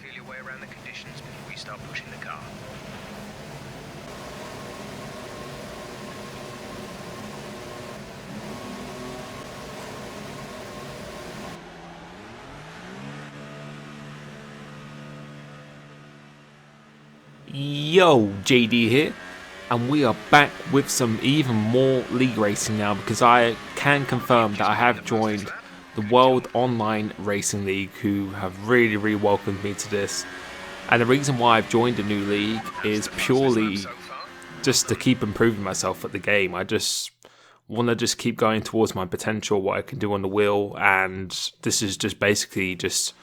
feel your way around the conditions before you start pushing the car. Yo, JD here, and we are back with some even more league racing now, because I can confirm that I have joined the World Online Racing League, who have really welcomed me to this. And the reason why I've joined a new league is purely just to keep improving myself at the game. I just want to just keep going towards my potential, what I can do on the wheel, and this is just basically just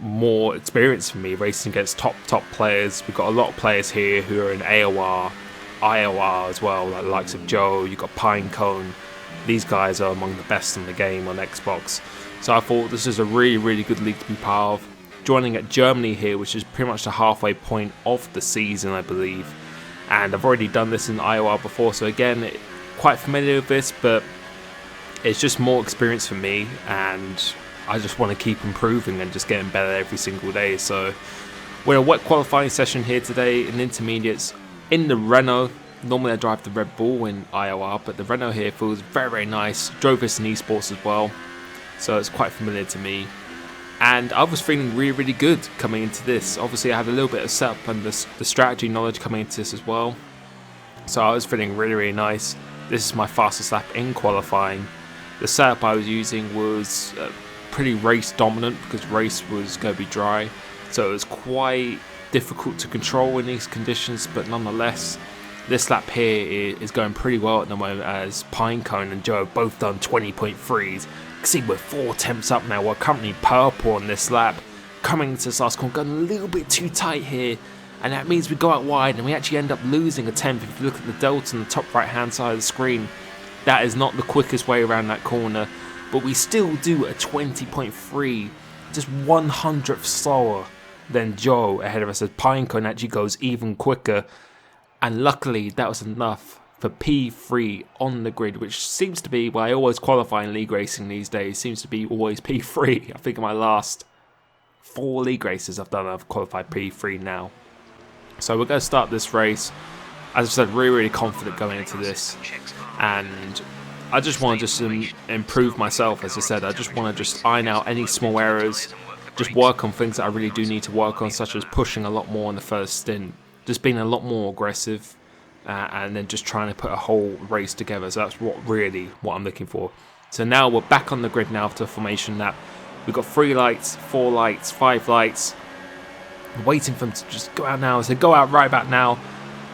more experience for me racing against top players. We've got a lot of players here who are in AOR, IOR as well, like the likes of Joe. You've got Pinecone. These guys are among the best in the game on Xbox. So I thought this is a really good league to be part of. Joining at Germany here, which is pretty much the halfway point of the season, I believe. And I've already done this in IOR before, so again, quite familiar with this, but it's just more experience for me, and I just want to keep improving and just getting better every single day. So we're in a wet qualifying session here today in intermediates in the Renault. Normally I drive the Red Bull in IOR, but the Renault here feels very nice. Drove this in esports as well, so it's quite familiar to me. And I was feeling really good coming into this. Obviously I had a little bit of setup and the strategy knowledge coming into this as well. So I was feeling really nice. This is my fastest lap in qualifying. The setup I was using was pretty race dominant, because race was going to be dry, so it was quite difficult to control in these conditions. But nonetheless, this lap here is going pretty well at the moment, as Pinecone and Joe have both done 20.3s. You can see we're 4 attempts up now. We're currently purple on this lap. Coming into this last corner, going a little bit too tight here, and that means we go out wide and we actually end up losing a tenth. If you look at the delta on the top right hand side of the screen, that is not the quickest way around that corner. But we still do a 20.3, just 100th slower than Joe ahead of us, as Pinecone actually goes even quicker. And luckily that was enough for P3 on the grid, which seems to be, well, I always qualify in league racing these days, seems to be always P3. I think in my last 4 league races I've qualified P3 now. So we're going to start this race. As I said, really confident going into this, and I just want to improve myself. As I said, I just want to just iron out any small errors, just work on things that I really do need to work on, such as pushing a lot more in the first stint, just being a lot more aggressive, and then just trying to put a whole race together. So that's what I'm looking for. So now we're back on the grid now after the formation lap. We've got 3 lights, 4 lights, 5 lights. I'm waiting for them to just go out now. So go out right about now,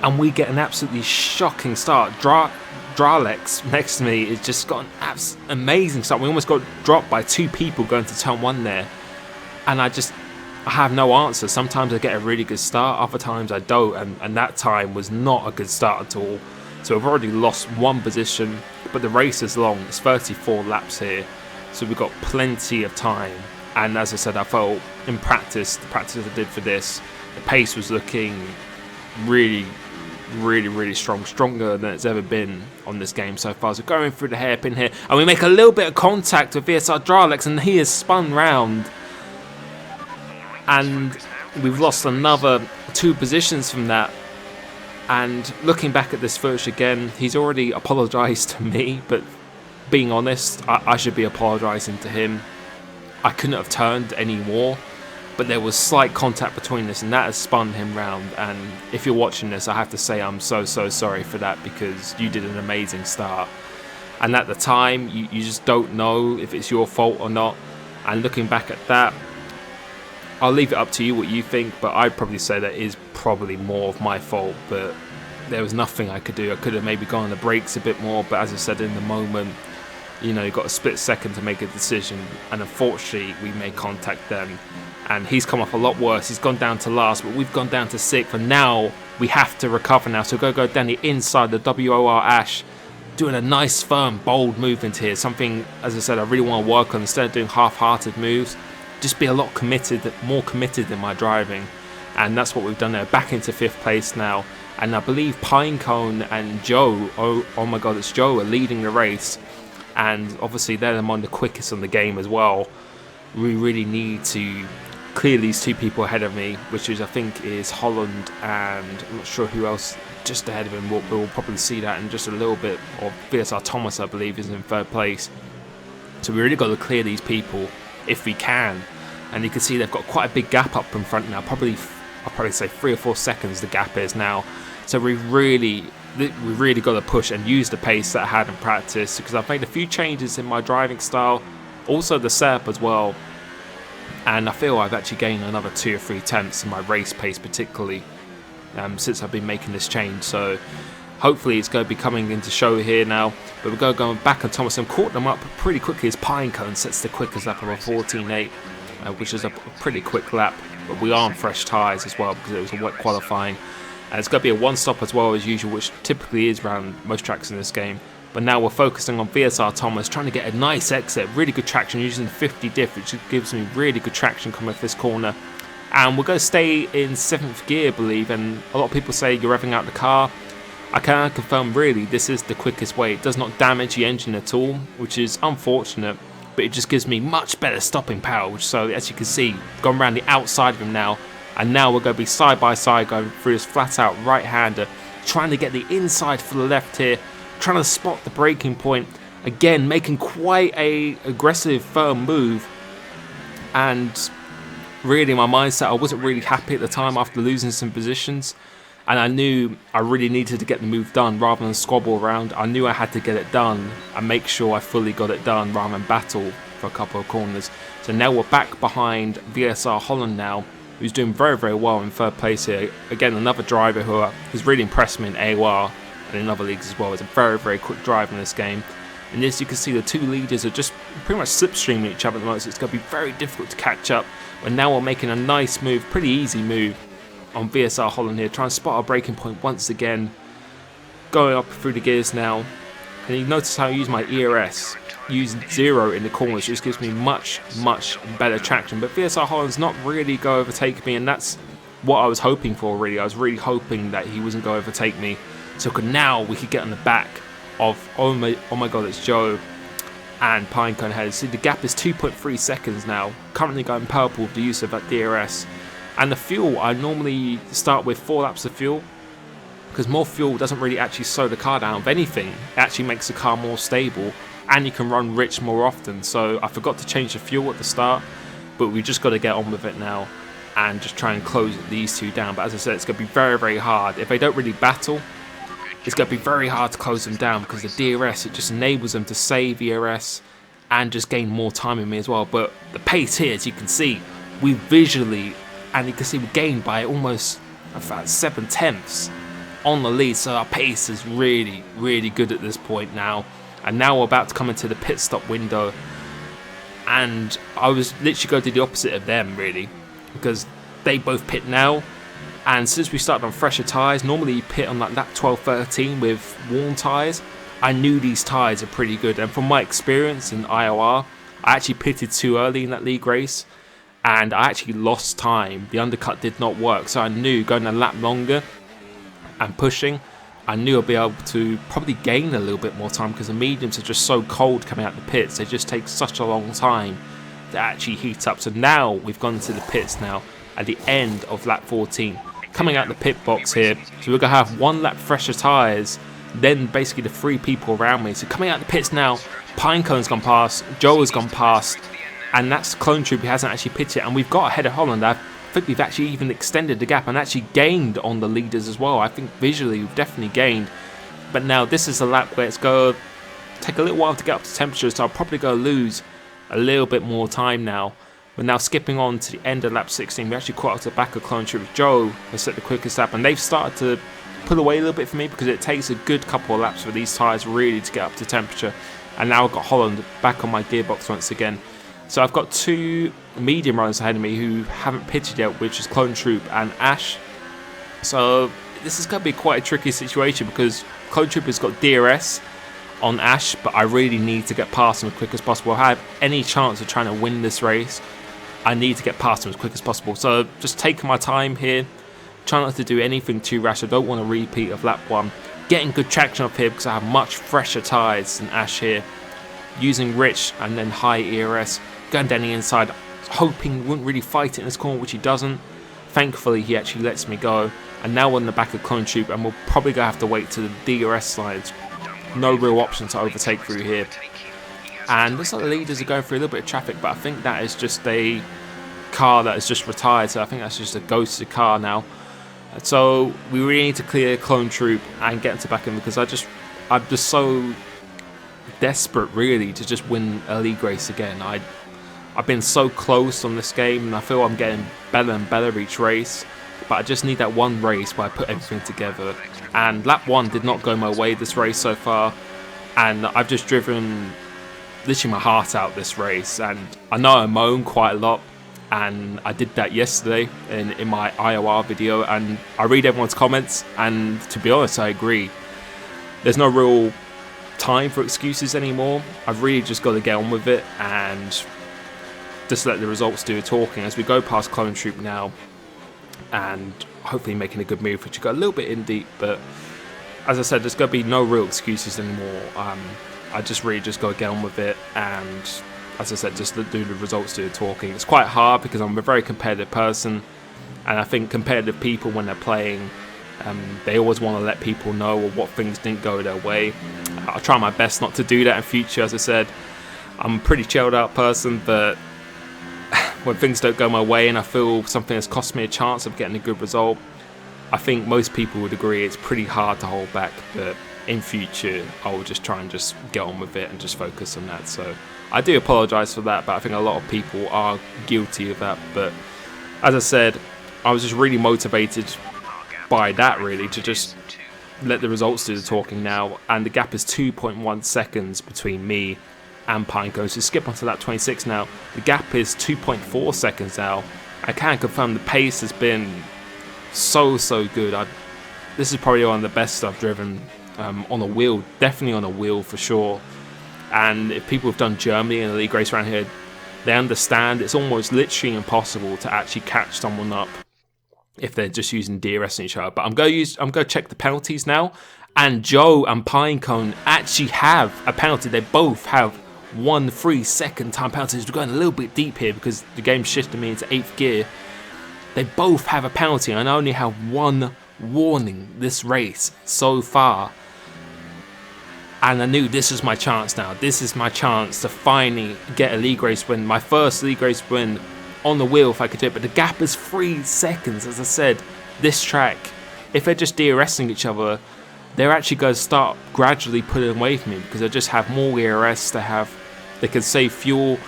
and we get an absolutely shocking start. Dralex next to me has just got an amazing start. We almost got dropped by 2 people going to turn 1 there, and I have no answer. Sometimes I get a really good start, other times I don't, and that time was not a good start at all. So we've already lost 1 position, but the race is long. It's 34 laps here, so we've got plenty of time. And as I said, I felt in practice, the practice I did for this, the pace was looking really strong, stronger than it's ever been on this game so far. So going through the hairpin here, and we make a little bit of contact with VSR Dralex, and he is spun round, and we've lost another 2 positions from that. And looking back at this footage again, he's already apologised to me, but being honest, I should be apologising to him. I couldn't have turned any more, but there was slight contact between us, and that has spun him round. And if you're watching this, I have to say I'm so sorry for that, because you did an amazing start. And at the time, you just don't know if it's your fault or not. And looking back at that, I'll leave it up to you what you think, but I'd probably say that is probably more of my fault. But there was nothing I could do. I could have maybe gone on the brakes a bit more, but as I said, in the moment, you've got a split second to make a decision, and unfortunately we made contact then. And he's come off a lot worse. He's gone down to last, but we've gone down to 6th, and now we have to recover now. So go down the inside, the WOR Ash, doing a nice, firm, bold movement here. Something, as I said, I really want to work on. Instead of doing half-hearted moves, just be a lot more committed in my driving. And that's what we've done there. Back into 5th place now. And I believe Pinecone and Joe, oh my god, it's Joe, are leading the race. And obviously they're among the quickest on the game as well. We really need to clear these two people ahead of me, which is I think is Holland and I'm not sure who else just ahead of him. We'll probably see that in just a little bit. Or VSR Thomas, I believe, is in third place. So we really got to clear these people if we can. And you can see they've got quite a big gap up in front now. I'll probably say 3 or 4 seconds the gap is now. So we really got to push and use the pace that I had in practice, because I've made a few changes in my driving style, also the setup as well. And I feel I've actually gained another 2 or 3 tenths in my race pace, particularly since I've been making this change. So hopefully it's going to be coming into show here now. But we're going back on Thomas and caught them up pretty quickly as Pinecone sets the quickest lap of a 14.8, which is a pretty quick lap. But we are on fresh tyres as well because it was a wet qualifying. And it's going to be a one stop as well as usual, which typically is around most tracks in this game. But now we're focusing on VSR Thomas, trying to get a nice exit, really good traction using 50 diff, which gives me really good traction coming off this corner. And we're going to stay in 7th gear, I believe, and a lot of people say you're revving out the car. I can confirm really this is the quickest way. It does not damage the engine at all, which is unfortunate, but it just gives me much better stopping power. So as you can see, going around the outside of him now, and now we're going to be side by side going through this flat out right-hander, trying to get the inside for the left here, trying to spot the braking point, again making quite a aggressive firm move. And really my mindset, I wasn't really happy at the time after losing some positions, and I knew I really needed to get the move done rather than squabble around. I knew I had to get it done and make sure I fully got it done rather than battle for a couple of corners. So now we're back behind VSR Holland now, who's doing very, very well in third place here. Again, another driver who has really impressed me in AOR and in other leagues as well. It's a very, very quick drive in this game. And as you can see, the two leaders are just pretty much slipstreaming each other at the moment, so it's going to be very difficult to catch up. But now we're making a nice move, pretty easy move on VSR Holland here, trying to spot our braking point once again, going up through the gears now. And you notice how I use my ERS, use 0 in the corners, which gives me much, much better traction. But VSR Holland's not really going to overtake me, and that's what I was hoping for really. I was really hoping that he wasn't going to overtake me, so now we could get on the back of, oh my god, it's Joe and Pinecone ahead. See, the gap is 2.3 seconds now, currently going purple with the use of that DRS. And the fuel, I normally start with 4 laps of fuel, because more fuel doesn't really actually slow the car down. If anything, it actually makes the car more stable, and you can run rich more often. So I forgot to change the fuel at the start, but we've just got to get on with it now and just try and close these two down. But as I said, it's going to be very, very hard. If they don't really battle, it's going to be very hard to close them down, because the DRS, it just enables them to save ERS and just gain more time in me as well. But the pace here, as you can see, we visually, and you can see we gained by almost about 7 tenths on the lead. So our pace is really, really good at this point now. And now we're about to come into the pit stop window, and I was literally going to do the opposite of them really, because they both pit now. And since we started on fresher tyres, normally you pit on like lap 12-13 with worn tyres. I knew these tyres are pretty good, and from my experience in IOR, I actually pitted too early in that league race, and I actually lost time. The undercut did not work, so I knew going a lap longer and pushing, I knew I'd be able to probably gain a little bit more time, because the mediums are just so cold coming out the pits. They just take such a long time to actually heat up. So now we've gone into the pits now at the end of lap 14. Coming out the pit box here, so we're going to have 1 lap fresher tyres, then basically the 3 people around me. So coming out the pits now, Pinecone's gone past, Joe has gone past, and that's Clone Troop who hasn't actually pitted, and we've got ahead of Holland. I think we've actually even extended the gap and actually gained on the leaders as well. I think visually we've definitely gained. But now this is a lap where it's going to take a little while to get up to temperature, so I'll probably go lose a little bit more time now. We're now skipping on to the end of lap 16. We actually caught up to the back of Clone Troop. Joe has set the quickest lap, and they've started to pull away a little bit for me, because it takes a good couple of laps for these tyres really to get up to temperature. And now I've got Holland back on my gearbox once again. So I've got 2 medium runners ahead of me who haven't pitched yet, which is Clone Troop and Ash. So this is going to be quite a tricky situation, because Clone Troop has got DRS on Ash, but I really need to get past him as quick as possible. If I have any chance of trying to win this race, I need to get past him as quick as possible. So just taking my time here, trying not to do anything too rash. I don't want a repeat of lap 1. Getting good traction up here because I have much fresher tyres than Ash here. Using rich and then high ERS. Going down the inside. hoping he wouldn't really fight it in this corner, which he doesn't. Thankfully, he actually lets me go. And now we're on the back of Clone Troop, and we're probably going to have to wait to the DRS slides. No real option to overtake through here. And looks like the leaders are going through a little bit of traffic, but I think that is just a car that has just retired, so I think that's just a ghosted car now. So we really need to clear Clone Troop and get into back in, because I'm just so desperate really to just win a league race again. I've been so close on this game, and I feel I'm getting better and better each race, but I just need that one race where I put everything together. And lap 1 did not go my way this race so far, and I've just driven literally my heart out this race. And I know I moan quite a lot, and I did that yesterday in my IOR video, and I read everyone's comments, and to be honest, I agree. There's no real time for excuses anymore. I've really just got to get on with it and just let the results do the talking as we go past Clone Troop now, and hopefully making a good move, which got a little bit in deep. But as I said, there's going to be no real excuses anymore. I just really just got to get on with it, and as I said, just do the results do the talking. It's quite hard because I'm a very competitive person, and I think competitive people, when they're playing, they always want to let people know what things didn't go their way. I'll try my best not to do that in future. As I said, I'm a pretty chilled out person, but when things don't go my way and I feel something has cost me a chance of getting a good result, I think most people would agree it's pretty hard to hold back. But in future, I will just try and just get on with it and just focus on that. So I do apologise for that, but I think a lot of people are guilty of that. But as I said, I was just really motivated by that, really, to just let the results do the talking now. And the gap is 2.1 seconds between me and Pinecone. So skip onto that 26 now. The gap is 2.4 seconds now. I can confirm the pace has been so good. This is probably one of the best I've driven on a wheel, definitely on a wheel for sure. And if people have done Germany in a league race around here, they understand it's almost literally impossible to actually catch someone up if they're just using DRS in each other. But I'm going to check the penalties now, and Joe and Pinecone actually have a penalty. They both have 1 3-second time penalties. We're going a little bit deep here because the game shifted me into 8th gear. They both have a penalty, and I only have 1 warning this race so far. And I knew this was my chance now. This is my chance to finally get a league race win. My first league race win on the wheel if I could do it. But the gap is 3 seconds. As I said, this track, if they're just DRSing each other, they're actually going to start gradually pulling away from me because they just have more ERS. They can save fuel.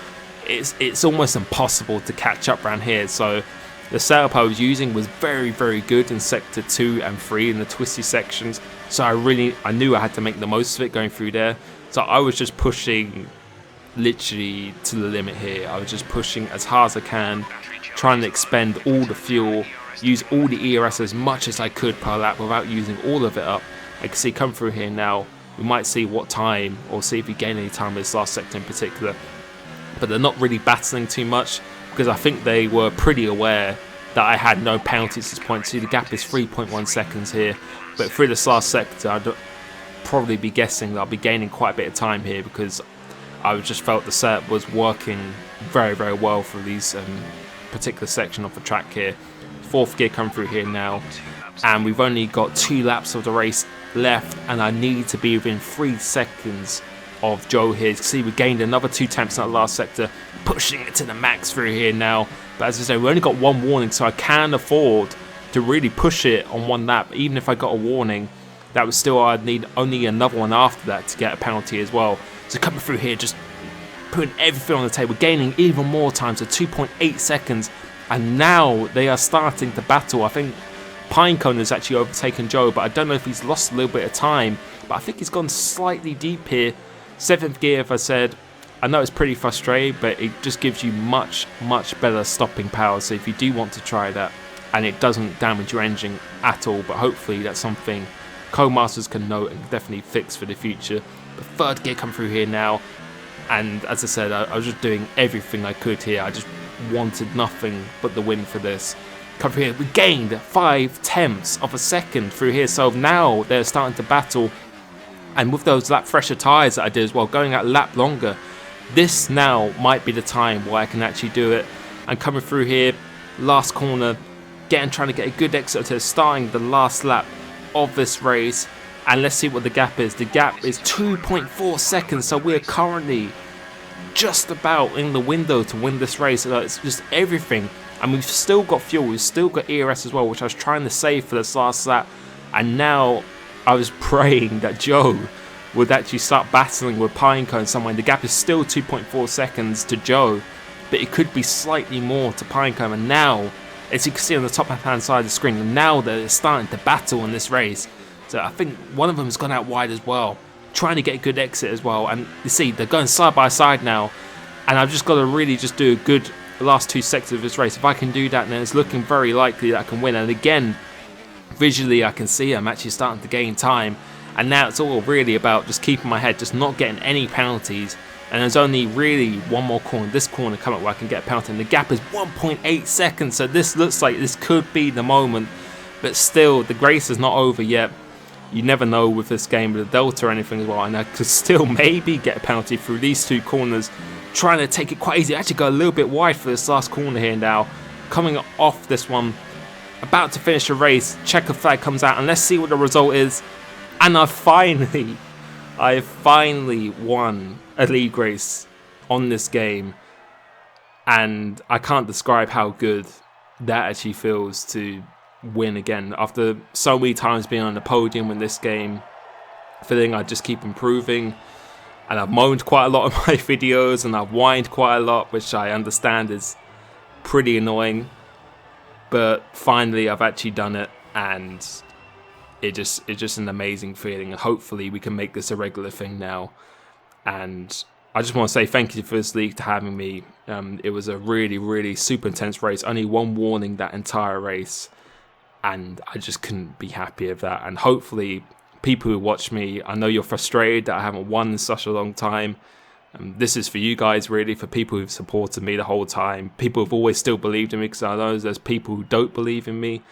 It's almost impossible to catch up around here. So the setup I was using was very good in sector 2 and 3 in the twisty sections. So I knew I had to make the most of it going through there. So I was just pushing literally to the limit here. I was just pushing as hard as I can, trying to expend all the fuel, use all the ERS as much as I could per lap without using all of it up. I can see come through here now. We might see what time, or see if we gain any time in this last sector in particular. But they're not really battling too much because I think they were pretty aware that I had no penalties at this point. See, the gap is 3.1 seconds here. But through this last sector, I'd probably be guessing that I'll be gaining quite a bit of time here because I just felt the setup was working very well for these particular section of the track here. 4th gear come through here now, and we've only got 2 laps of the race left, and I need to be within 3 seconds of Joe here. You can see we gained another 2 temps in that last sector, pushing it to the max through here now. But as I say, we only got 1 warning, so I can afford to really push it on 1 lap. Even if I got a warning, that was still, I'd need only another one after that to get a penalty as well. So coming through here, just putting everything on the table, gaining even more time, so 2.8 seconds. And now they are starting to battle. I think Pinecone has actually overtaken Joe, but I don't know if he's lost a little bit of time. But I think he's gone slightly deep here. 7th gear, if I said. I know it's pretty frustrating, but it just gives you much better stopping power. So if you do want to try that, and it doesn't damage your engine at all, but hopefully that's something Codemasters can note and definitely fix for the future. The 3rd gear come through here now, and as I said, I was just doing everything I could here. I just wanted nothing but the win for this. Come through here, we gained 5/10 of a second through here, so now they're starting to battle. And with those lap fresher tyres that I did as well, going out a lap longer, this now might be the time where I can actually do it. and coming through here, last corner, trying to get a good exit to starting the last lap of this race. And let's see what the gap is. The gap is 2.4 seconds, so we are currently just about in the window to win this race. So it's just everything, and we've still got fuel, we've still got ERS as well, which I was trying to save for this last lap. And now I was praying that Joe would actually start battling with Pinecone somewhere. The gap is still 2.4 seconds to Joe, but it could be slightly more to Pinecone. And now, as you can see on the top left hand side of the screen, now they're starting to battle in this race. So I think one of them has gone out wide as well, trying to get a good exit as well. And you see, they're going side by side now. And I've just got to really just do a good last 2 sectors of this race. If I can do that, then it's looking very likely that I can win. And again, visually I can see I'm actually starting to gain time. And now it's all really about just keeping my head, just not getting any penalties. And there's only really one more corner, this corner coming up where I can get a penalty. And the gap is 1.8 seconds. So this looks like this could be the moment. But still, the race is not over yet. You never know with this game, with the Delta or anything as well. And I could still maybe get a penalty through these 2 corners. Trying to take it quite easy. I actually go a little bit wide for this last corner here now. Coming off this one. About to finish the race. Checker flag comes out. And let's see what the result is. And I finally won a league race on this game. And I can't describe how good that actually feels to win again. After so many times being on the podium in this game, feeling I just keep improving. And I've moaned quite a lot of my videos and I've whined quite a lot, which I understand is pretty annoying. But finally I've actually done it, and it's just an amazing feeling. And hopefully we can make this a regular thing now. And I just want to say thank you for this league to having me. It was a really, really super intense race. Only one warning that entire race. And I just couldn't be happier with that. And hopefully people who watch me, I know you're frustrated that I haven't won in such a long time. This is for you guys, really, for people who've supported me the whole time. People who've always still believed in me, because I know there's people who don't believe in me.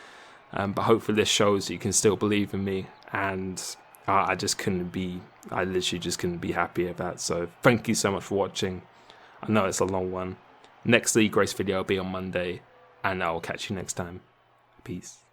But hopefully this shows that you can still believe in me. And I literally just couldn't be happier with that. So thank you so much for watching. I know it's a long one. Next league race video will be on Monday. And I'll catch you next time. Peace.